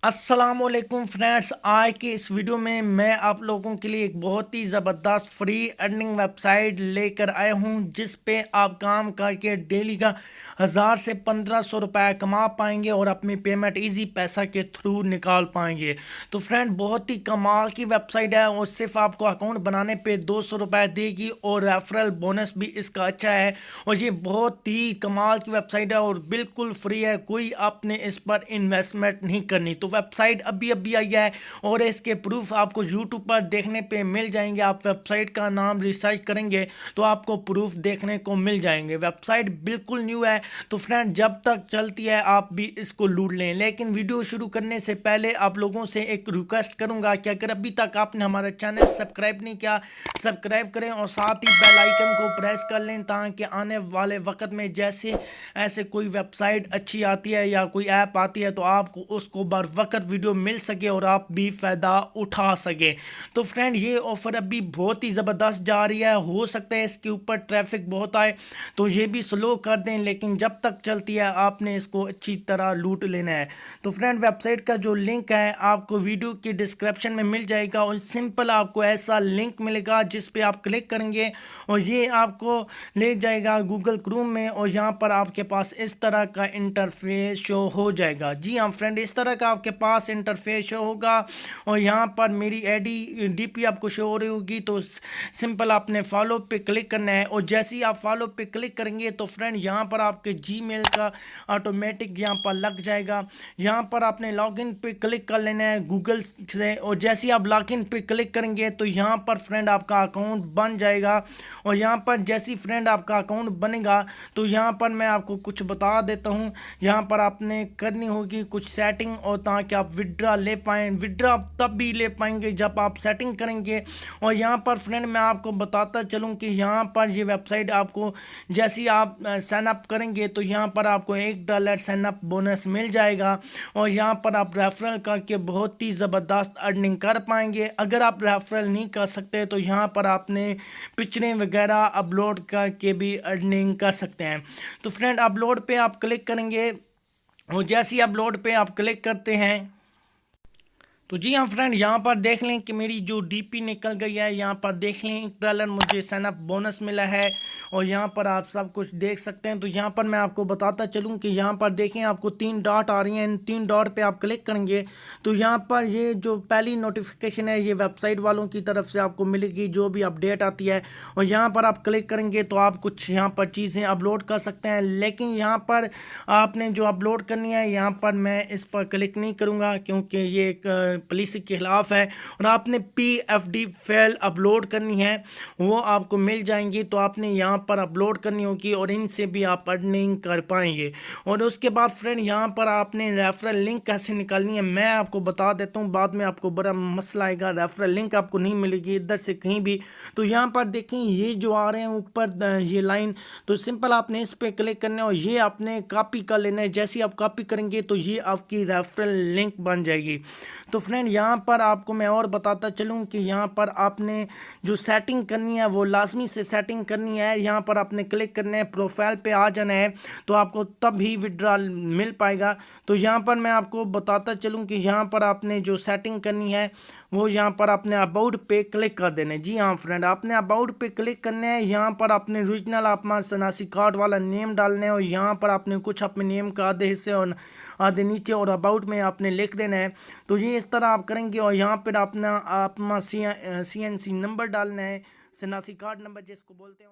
अस्सलामुअलैकुम फ्रेंड्स, आज के इस वीडियो में मैं आप लोगों के लिए एक बहुत ही ज़बरदस्त फ्री अर्निंग वेबसाइट लेकर आया हूं, जिस पे आप काम करके डेली का 1000 से 1500 रुपये कमा पाएंगे और अपनी पेमेंट इजी पैसा के थ्रू निकाल पाएंगे। तो फ्रेंड, बहुत ही कमाल की वेबसाइट है और सिर्फ आपको अकाउंट बनाने पे 200 रुपये देगी और रेफरल बोनस भी इसका अच्छा है। और ये बहुत ही कमाल की वेबसाइट है और बिल्कुल फ्री है, कोई आपने इस पर इन्वेस्टमेंट नहीं करनी। तो वेबसाइट अभी अभी आई है और इसके प्रूफ आपको यूट्यूब पर देखने पे मिल जाएंगे। आप वेबसाइट का नाम रिसर्च करेंगे तो आपको प्रूफ देखने को मिल जाएंगे। वेबसाइट बिल्कुल न्यू है, तो फ्रेंड जब तक चलती है आप भी इसको लूट लें। लेकिन वीडियो शुरू करने से पहले आप लोगों से एक रिक्वेस्ट करूंगा कि अगर अभी तक आपने हमारा चैनल सब्सक्राइब नहीं किया, सब्सक्राइब करें और साथ ही बेल आइकन को प्रेस कर लें, ताकि आने वाले वक्त में जैसे ऐसे कोई वेबसाइट अच्छी आती है या कोई ऐप आती है तो आपको उसको बर वक्त वीडियो मिल सके और आप भी फ़ायदा उठा सके। तो फ्रेंड, ये ऑफ़र अभी बहुत ही ज़बरदस्त जा रही है। हो सकता है इसके ऊपर ट्रैफिक बहुत आए तो ये भी स्लो कर दें, लेकिन जब तक चलती है आपने इसको अच्छी तरह लूट लेना है। तो फ्रेंड, वेबसाइट का जो लिंक है आपको वीडियो की डिस्क्रिप्शन में मिल जाएगा और सिंपल आपको ऐसा लिंक मिलेगा जिस पे आप क्लिक करेंगे और ये आपको ले जाएगा गूगल क्रोम में और यहाँ पर आपके पास इस तरह का इंटरफेस शो हो जाएगा। जी हाँ फ्रेंड, इस तरह का आपके पास इंटरफेस शो होगा और यहाँ पर मेरी आईडी डीपी आपको शो हो रही होगी। तो सिंपल आपने फॉलो पे क्लिक करना है और जैसे ही आप फॉलो पे क्लिक करेंगे तो फ्रेंड यहाँ पर आपके जीमेल का ऑटोमेटिक यहाँ पर लग जाएगा। यहाँ पर आपने लॉगिन पे क्लिक कर लेना है गूगल से और जैसे ही आप लॉगिन पे क्लिक करेंगे तो यहाँ पर फ्रेंड आपका अकाउंट बन जाएगा। और यहाँ पर जैसे ही फ्रेंड आपका अकाउंट बनेगा तो यहाँ पर मैं आपको कुछ बता देता हूँ। यहाँ पर आपने करनी होगी कुछ सेटिंग और ताकि आप विड्रा ले पाएँ। विड्रा आप तब भी ले पाएंगे जब आप सेटिंग करेंगे। और यहाँ पर फ्रेंड मैं आपको बताता चलूँ कि यहाँ पर ये वेबसाइट आपको जैसे ही आप साइन अप करेंगे तो यहाँ पर आपको $1 साइन अप बोनस मिल जाएगा और यहाँ पर आप रेफरल करके बहुत ही ज़बरदस्त अर्निंग कर पाएंगे। अगर आप रेफरल नहीं कर सकते तो यहाँ पर आपने पिक्चरें वगैरह अपलोड करके भी अर्निंग कर सकते हैं। तो फ्रेंड, अपलोड पे आप क्लिक करेंगे और जैसे ही अपलोड पे आप क्लिक करते हैं तो जी हाँ फ्रेंड, यहाँ पर देख लें कि मेरी जो डीपी निकल गई है। यहाँ पर देख लें $1 मुझे साइन अप बोनस मिला है और यहाँ पर आप सब कुछ देख सकते हैं। तो यहाँ पर मैं आपको बताता चलूँ कि यहाँ पर देखें आपको 3 डॉट आ रही हैं। इन 3 डॉट पे आप क्लिक करेंगे तो यहाँ पर ये जो पहली नोटिफिकेशन है ये वेबसाइट वालों की तरफ से आपको मिलेगी, जो भी अपडेट आती है। और यहाँ पर आप क्लिक करेंगे तो आप कुछ यहाँ पर चीज़ें अपलोड कर सकते हैं, लेकिन यहाँ पर आपने जो अपलोड करनी है यहाँ पर मैं इस पर क्लिक नहीं करूँगा क्योंकि ये एक पुलिस के खिलाफ है। और आपने PFD फाइल अपलोड करनी है, वो आपको मिल जाएंगी तो आपने यहाँ पर अपलोड करनी होगी और इनसे भी आप अर्निंग कर पाएंगे। और उसके बाद फ्रेंड यहाँ पर आपने रेफरल लिंक कैसे निकालनी है मैं आपको बता देता हूँ, बाद में आपको बड़ा मसला आएगा। रेफरल लिंक आपको नहीं मिलेगी इधर से कहीं भी। तो यहाँ पर देखें ये जो आ रहे हैं ऊपर ये लाइन, तो सिंपल आपने इस पर क्लिक करना है और ये आपने कॉपी कर लेना है। जैसे आप कॉपी करेंगे तो ये आपकी रेफरल लिंक बन जाएगी। तो फ्रेंड यहाँ पर आपको मैं और बताता चलूँ कि यहाँ पर आपने जो सेटिंग करनी है वो लाजमी से सेटिंग करनी है। यहाँ पर आपने क्लिक करना है, प्रोफाइल पे आ जाना है तो आपको तब ही विड्रॉल मिल पाएगा। तो यहाँ पर मैं आपको बताता चलूँ कि यहाँ पर आपने जो सेटिंग करनी है वो यहाँ पर आपने अबाउट पे क्लिक कर देना है। जी हाँ फ्रेंड, आपने अबाउट पे क्लिक करना है। यहाँ पर आपने ओरिजिनल अपना शनासी कार्ड वाला नेम डालना है और यहाँ पर आपने कुछ अपने नेम का आधे हिस्से और आधे नीचे और अबाउट में आपने लिख देना है। तो ये इस तरह आप करेंगे और यहाँ पर अपना CNC नंबर डालना है, शनासी कार्ड नंबर जिसको बोलते हैं।